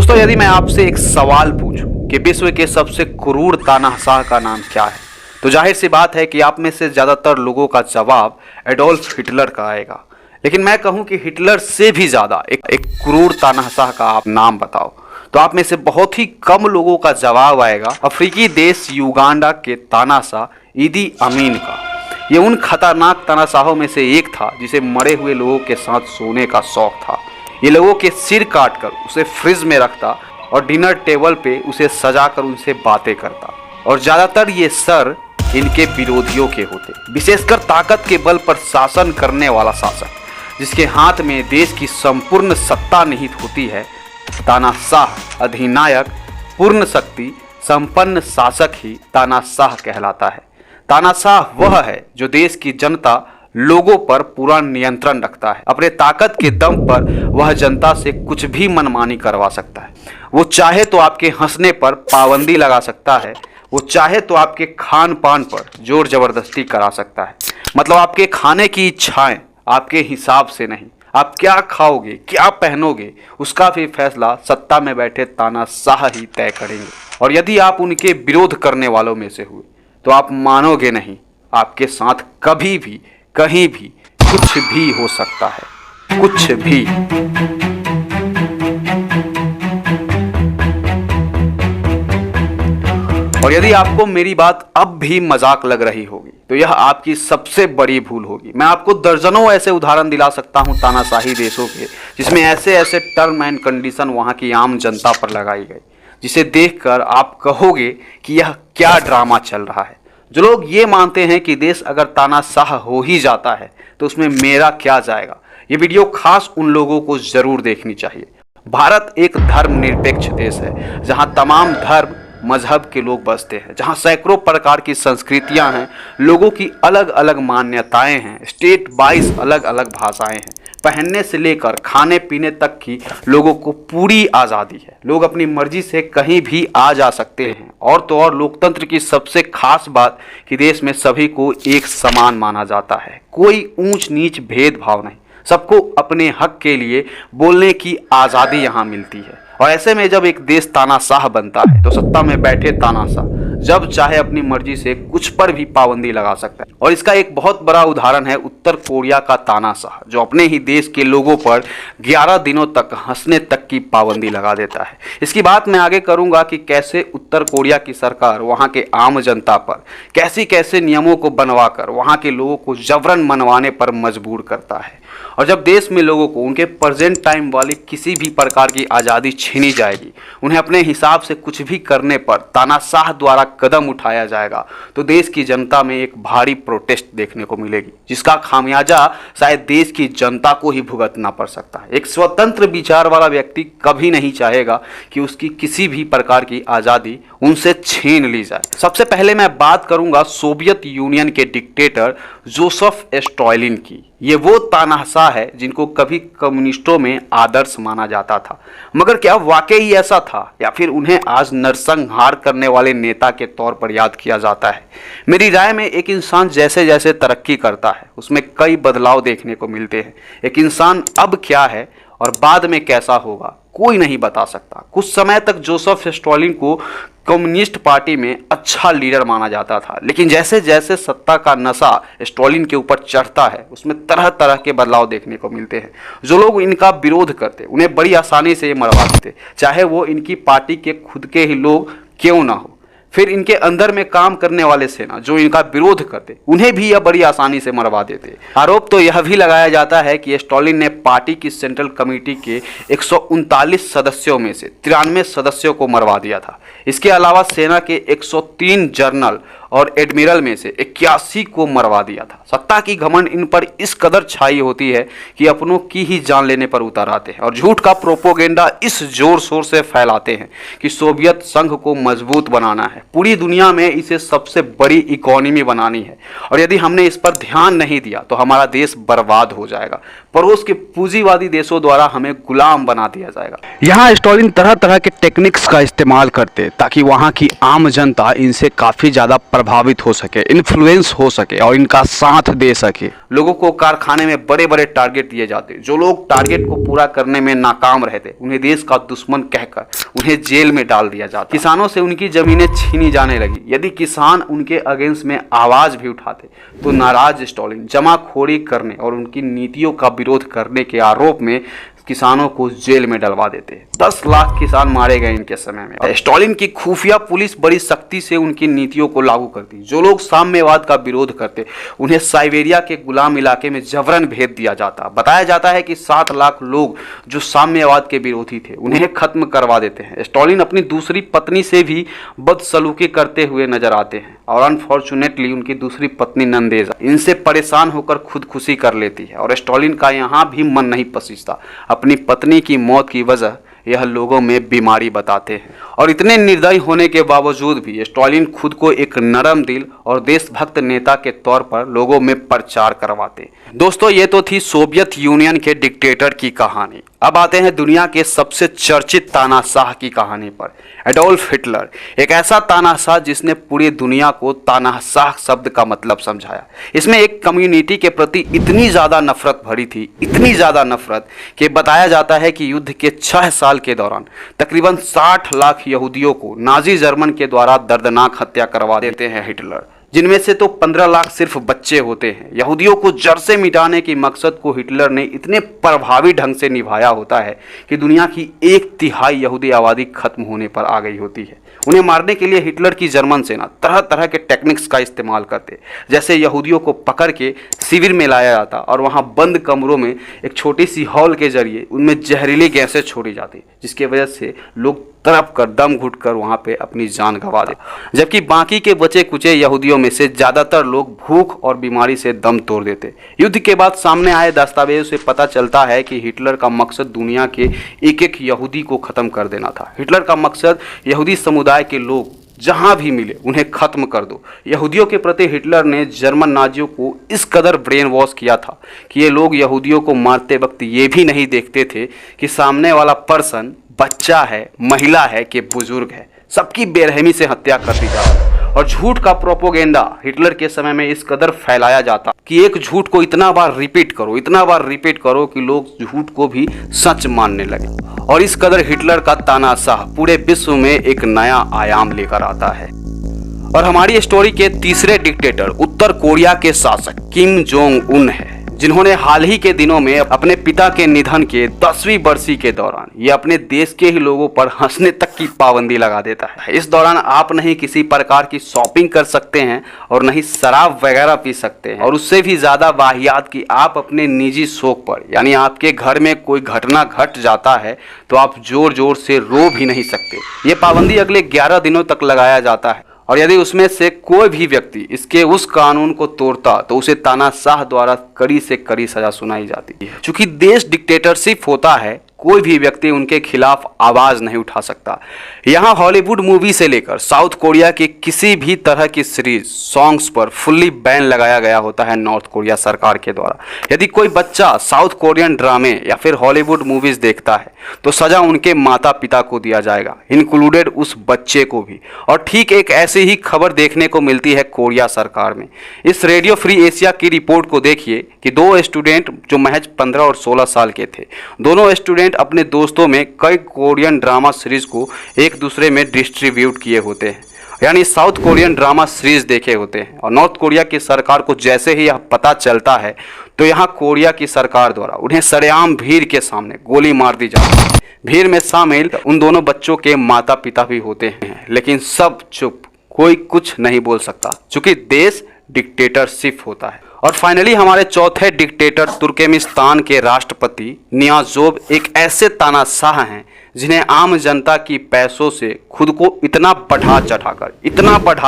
दोस्तों, यदि मैं आपसे एक सवाल पूछूं कि विश्व के सबसे क्रूर तानाशाह का नाम क्या है, तो जाहिर सी बात है कि आप में से ज्यादातर लोगों का जवाब एडोल्फ हिटलर का आएगा। लेकिन मैं कहूं कि हिटलर से भी ज्यादा एक क्रूर तानाशाह का आप नाम बताओ, तो आप में से बहुत ही कम लोगों का जवाब आएगा अफ्रीकी देश युगांडा के तानाशाह ईदी अमीन का। ये उन खतरनाक तानाशाहों में से एक था जिसे मरे हुए लोगों के साथ सोने का शौक था। ये लोगों के सिर काटकर उसे फ्रिज में रखता और डिनर टेबल पे उसे सजाकर उनसे बातें करता, और ज्यादातर ये सर इनके विरोधियों के होते, विशेषकर ताकत के बल पर शासन करने वाला शासक जिसके हाथ में देश की संपूर्ण सत्ता निहित होती है। तानाशाह अधिनायक पूर्ण शक्ति संपन्न शासक ही तानाशाह कहलाता है। तानाशाह वह है जो देश की जनता लोगों पर पूरा नियंत्रण रखता है। अपने ताकत के दम पर वह जनता से कुछ भी मनमानी करवा सकता है। वो चाहे तो आपके हंसने पर पाबंदी लगा सकता है, वो चाहे तो आपके खान पान पर जोर जबरदस्ती करा सकता है। मतलब आपके खाने की इच्छाएं आपके हिसाब से नहीं, आप क्या खाओगे क्या पहनोगे उसका भी फैसला सत्ता में बैठे तानाशाह ही तय करेंगे। और यदि आप उनके विरोध करने वालों में से हुए तो आप मानोगे नहीं, आपके साथ कभी भी कहीं भी कुछ भी हो सकता है, कुछ भी। और यदि आपको मेरी बात अब भी मजाक लग रही होगी तो यह आपकी सबसे बड़ी भूल होगी। मैं आपको दर्जनों ऐसे उदाहरण दिला सकता हूं तानाशाही देशों के, जिसमें ऐसे ऐसे टर्म एंड कंडीशन वहां की आम जनता पर लगाई गई जिसे देखकर आप कहोगे कि यह क्या ड्रामा चल रहा है। जो लोग ये मानते हैं कि देश अगर तानाशाह हो ही जाता है तो उसमें मेरा क्या जाएगा, ये वीडियो खास उन लोगों को जरूर देखनी चाहिए। भारत एक धर्मनिरपेक्ष देश है जहां तमाम धर्म मजहब के लोग बसते हैं, जहां सैकड़ों प्रकार की संस्कृतियां हैं, लोगों की अलग अलग मान्यताएं हैं, स्टेट वाइज अलग अलग भाषाएं हैं, पहनने से लेकर खाने पीने तक की लोगों को पूरी आज़ादी है। लोग अपनी मर्जी से कहीं भी आ जा सकते हैं। और तो और लोकतंत्र की सबसे खास बात कि देश में सभी को एक समान माना जाता है, कोई ऊंच नीच भेदभाव नहीं, सबको अपने हक के लिए बोलने की आज़ादी यहाँ मिलती है। और ऐसे में जब एक देश तानाशाह बनता है तो सत्ता में बैठे तानाशाह जब चाहे अपनी मर्जी से कुछ पर भी पाबंदी लगा सकता है। और इसका एक बहुत बड़ा उदाहरण है उत्तर कोरिया का तानाशाह, जो अपने ही देश के लोगों पर 11 दिनों तक हंसने तक की पाबंदी लगा देता है। इसकी बात मैं आगे करूंगा कि कैसे उत्तर कोरिया की सरकार वहां के आम जनता पर कैसे कैसे नियमों को बनवाकर वहां के लोगों को जबरन मनवाने पर मजबूर करता है। और जब देश में लोगों को उनके प्रेजेंट टाइम वाली किसी भी प्रकार की आज़ादी छीनी जाएगी, उन्हें अपने हिसाब से कुछ भी करने पर तानाशाह द्वारा कदम उठाया जाएगा, तो देश की जनता में एक भारी प्रोटेस्ट देखने को मिलेगी, जिसका खामियाजा शायद देश की जनता को ही भुगतना पड़ सकता है। एक स्वतंत्र विचार वाला व्यक्ति कभी नहीं चाहेगा कि उसकी किसी भी प्रकार की आज़ादी उनसे छीन ली जाए। सबसे पहले मैं बात करूंगा सोवियत यूनियन के डिक्टेटर जोसेफ स्टॉलिन की। ये वो तानाशाह है जिनको कभी कम्युनिस्टों में आदर्श माना जाता था, मगर क्या वाकई ऐसा था या फिर उन्हें आज नरसंहार करने वाले नेता के तौर पर याद किया जाता है? मेरी राय में एक इंसान जैसे जैसे तरक्की करता है उसमें कई बदलाव देखने को मिलते हैं। एक इंसान अब क्या है और बाद में कैसा होगा कोई नहीं बता सकता। कुछ समय तक जोसेफ स्टॉलिन को कम्युनिस्ट पार्टी में अच्छा लीडर माना जाता था, लेकिन जैसे जैसे सत्ता का नशा स्टॉलिन के ऊपर चढ़ता है उसमें तरह तरह के बदलाव देखने को मिलते हैं। जो लोग इनका विरोध करते उन्हें बड़ी आसानी से ये मरवा देते, चाहे वो इनकी पार्टी के खुद के ही लोग क्यों ना हो। फिर इनके अंदर में काम करने वाले सेना जो इनका विरोध करते उन्हें भी यह बड़ी आसानी से मरवा देते। आरोप तो यह भी लगाया जाता है कि स्टॉलिन ने पार्टी की सेंट्रल कमेटी के 139 सदस्यों में से 93 सदस्यों को मरवा दिया था। इसके अलावा सेना के 103 जनरल और एडमिरल में से 81 को मरवा दिया था। सत्ता की घमंड इन पर इस कदर छाई होती है कि अपनों की ही जान लेने पर उतर आते हैं और झूठ का प्रोपोगेंडा इस जोर शोर से फैलाते हैं कि सोवियत संघ को मजबूत बनाना है, पूरी दुनिया में इसे सबसे बड़ी इकोनॉमी बनानी है, और यदि हमने इस पर ध्यान नहीं दिया तो हमारा देश बर्बाद हो जाएगा, पड़ोस के पूंजीवादी देशों द्वारा हमें गुलाम बना दिया जाएगा। यहाँ स्टॉलिन तरह तरह के टेक्निक्स का इस्तेमाल करते ताकि वहाँ की आम जनता इनसे काफी ज्यादा प्रभावित हो सके, इन्फ्लुएंस हो सके और इनका साथ दे सके। लोगों को कारखाने में बड़े बड़े टारगेट दिए जाते, जो लोग टारगेट को पूरा करने में नाकाम रहते उन्हें देश का दुश्मन कहकर उन्हें जेल में डाल दिया जाता। किसानों से उनकी जमीनें छीनी जाने लगी। यदि किसान उनके अगेंस्ट में आवाज भी उठाते तो नाराज स्टालिन जमाखोरी करने और उनकी नीतियों का विरोध करने के आरोप में किसानों को जेल में डलवा देते। 10 लाख किसान मारे गए इनके समय में। स्टालिन की खुफिया पुलिस बड़ी सख्ती से उनकी नीतियों को लागू करती। जो लोग साम्यवाद का विरोध करते उन्हें साइबेरिया के गुलाम इलाके में जबरन भेज दिया जाता। बताया जाता है कि 7 लाख लोग जो साम्यवाद के विरोधी थे उन्हें खत्म करवा देते हैं। स्टालिन अपनी दूसरी पत्नी से भी बदसलूकी करते हुए नजर आते हैं और अनफॉर्चुनेटली उनकी दूसरी पत्नी नंदेजा इनसे परेशान होकर खुदकुशी कर लेती है और स्टालिन का यहाँ भी मन नहीं पसीजता। अपनी पत्नी की मौत की वजह यह लोगों में बीमारी बताते हैं और इतने निर्दयी होने के बावजूद भी स्टालिन खुद को एक नरम दिल और देशभक्त नेता के तौर पर लोगों में प्रचार करवाते। दोस्तों, ये तो थी सोवियत यूनियन के डिक्टेटर की कहानी। अब आते हैं दुनिया के सबसे चर्चित तानाशाह की कहानी पर, एडोल्फ हिटलर। एक ऐसा तानाशाह जिसने पूरी दुनिया को तानाशाह शब्द का मतलब समझाया। इसमें एक कम्युनिटी के प्रति इतनी ज़्यादा नफरत भरी थी, इतनी ज़्यादा नफरत कि बताया जाता है कि युद्ध के 6 साल के दौरान तकरीबन 60 लाख यहूदियों को नाजी जर्मन के द्वारा दर्दनाक हत्या करवा देते हैं हिटलर, जिनमें से तो 15 लाख सिर्फ बच्चे होते हैं। यहूदियों को जड़ से मिटाने की मकसद को हिटलर ने इतने प्रभावी ढंग से निभाया होता है कि दुनिया की 1/3 यहूदी आबादी खत्म होने पर आ गई होती है। उन्हें मारने के लिए हिटलर की जर्मन सेना तरह तरह के टेक्निक्स का इस्तेमाल करते, जैसे यहूदियों को पकड़ के शिविर में लाया जाता और वहाँ बंद कमरों में एक छोटी सी हॉल के जरिए उनमें जहरीली गैसें छोड़ी जाती, जिसकी वजह से लोग तड़प कर दम घुटकर वहां पे अपनी जान गंवा दे, जबकि बाकी के बचे कुचे यहूदियों में से ज्यादातर लोग भूख और बीमारी से दम तोड़ देते। युद्ध के बाद सामने आए दस्तावेजों से पता चलता है कि हिटलर का मकसद दुनिया के एक एक यहूदी को खत्म कर देना था। हिटलर का मकसद यहूदी समुदाय के लोग जहां भी मिले उन्हें खत्म कर दो। यहूदियों के प्रति हिटलर ने जर्मन नाजियों को इस कदर ब्रेन वॉश किया था कि ये लोग यहूदियों को मारते वक्त ये भी नहीं देखते थे कि सामने वाला पर्सन बच्चा है, महिला है कि बुजुर्ग है। सबकी बेरहमी से हत्या कर दी जाती और झूठ का प्रोपोगेंडा हिटलर के समय में इस कदर फैलाया जाता कि एक झूठ को इतना बार रिपीट करो, इतना बार रिपीट करो कि लोग झूठ को भी सच मानने लगे। और इस कदर हिटलर का तानाशाह पूरे विश्व में एक नया आयाम लेकर आता है। और हमारी स्टोरी के तीसरे डिक्टेटर उत्तर कोरिया के शासक किम जोंग उन है, जिन्होंने हाल ही के दिनों में अपने पिता के निधन के 10वीं बरसी के दौरान ये अपने देश के ही लोगों पर हंसने तक की पाबंदी लगा देता है। इस दौरान आप नहीं किसी प्रकार की शॉपिंग कर सकते हैं और नहीं शराब वगैरह पी सकते हैं, और उससे भी ज्यादा वाहियात कि आप अपने निजी शौक पर, यानी आपके घर में कोई घटना घट जाता है तो आप जोर जोर से रो भी नहीं सकते। ये पाबंदी अगले 11 दिनों तक लगाया जाता है और यदि उसमें से कोई भी व्यक्ति इसके उस कानून को तोड़ता तो उसे तानाशाह द्वारा कड़ी से कड़ी सजा सुनाई जाती है। चूंकि देश डिक्टेटरशिप होता है, कोई भी व्यक्ति उनके खिलाफ आवाज नहीं उठा सकता। यहाँ हॉलीवुड मूवी से लेकर साउथ कोरिया की किसी भी तरह की सीरीज सॉन्ग्स पर फुल्ली बैन लगाया गया होता है नॉर्थ कोरिया सरकार के द्वारा। यदि कोई बच्चा साउथ कोरियन ड्रामे या फिर हॉलीवुड मूवीज देखता है तो सजा उनके माता पिता को दिया जाएगा, इंक्लूडेड उस बच्चे को भी। और ठीक एक ऐसी ही खबर देखने को मिलती है कोरिया सरकार में। इस रेडियो फ्री एशिया की रिपोर्ट को देखिए कि 2 स्टूडेंट जो महज 15 और 16 साल के थे, दोनों स्टूडेंट अपने दोस्तों में कई कोरियन ड्रामा सीरीज को एक दूसरे में डिस्ट्रीब्यूट किए होते हैं, यानी साउथ कोरियन ड्रामा सीरीज देखे होते हैं। और नॉर्थ कोरिया की सरकार को जैसे ही यह पता चलता है तो यहाँ कोरिया की सरकार द्वारा उन्हें सरेआम भीड़ के सामने गोली मार दी जाती है। भीड़ में शामिल उन दोनों बच्चों के माता पिता भी होते हैं, लेकिन सब चुप, कोई कुछ नहीं बोल सकता, चूंकि देश डिक्टेटरशिप होता है। और फाइनली हमारे चौथे डिक्टेटर तुर्कमेनिस्तान के राष्ट्रपति नियाज़ोव एक ऐसे तानाशाह हैं जिन्हें आम जनता की पैसों से खुद को इतना बढ़ा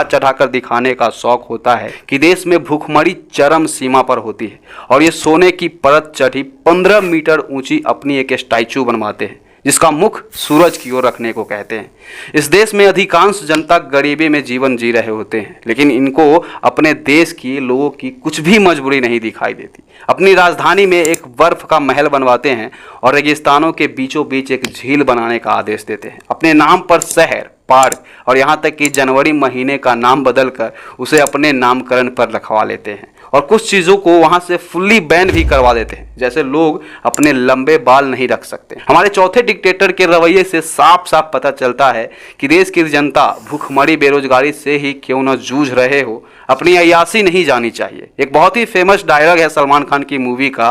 चढ़ाकर दिखाने का शौक होता है कि देश में भूखमरी चरम सीमा पर होती है और ये सोने की परत चढ़ी 15 मीटर ऊंची अपनी एक स्टैचू बनवाते हैं जिसका मुख सूरज की ओर रखने को कहते हैं। इस देश में अधिकांश जनता गरीबी में जीवन जी रहे होते हैं, लेकिन इनको अपने देश की लोगों की कुछ भी मजबूरी नहीं दिखाई देती। अपनी राजधानी में एक बर्फ का महल बनवाते हैं और रेगिस्तानों के बीचों बीच एक झील बनाने का आदेश देते हैं। अपने नाम पर शहर, पार्क और यहाँ तक कि जनवरी महीने का नाम बदलकर उसे अपने नामकरण पर रखवा लेते हैं और कुछ चीज़ों को वहाँ से फुल्ली बैन भी करवा देते हैं, जैसे लोग अपने लंबे बाल नहीं रख सकते। हमारे चौथे डिक्टेटर के रवैये से साफ साफ पता चलता है कि देश की जनता भूखमरी बेरोजगारी से ही क्यों न जूझ रहे हो, अपनी अय्यासी नहीं जानी चाहिए। एक बहुत ही फेमस डायलॉग है सलमान खान की मूवी का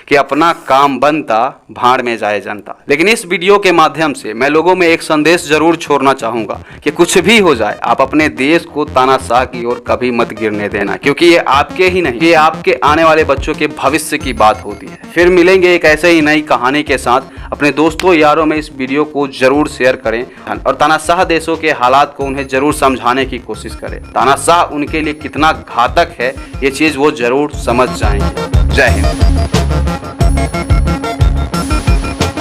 कि अपना काम बनता भाड़ में जाए जनता। लेकिन इस वीडियो के माध्यम से मैं लोगों में एक संदेश जरूर छोड़ना चाहूँगा कि कुछ भी हो जाए आप अपने देश को तानाशाह की ओर कभी मत गिरने देना, क्योंकि ये आपके ही नहीं, ये आपके आने वाले बच्चों के भविष्य की बात होती है। फिर मिलेंगे एक ऐसे ही नई कहानी के साथ। अपने दोस्तों यारों में इस वीडियो को जरूर शेयर करें और तानाशाह देशों के हालात को उन्हें जरूर समझाने की कोशिश करें। तानाशाह उनके लिए कितना घातक है ये चीज़ वो जरूर समझ जाएंगे। जय हिंद।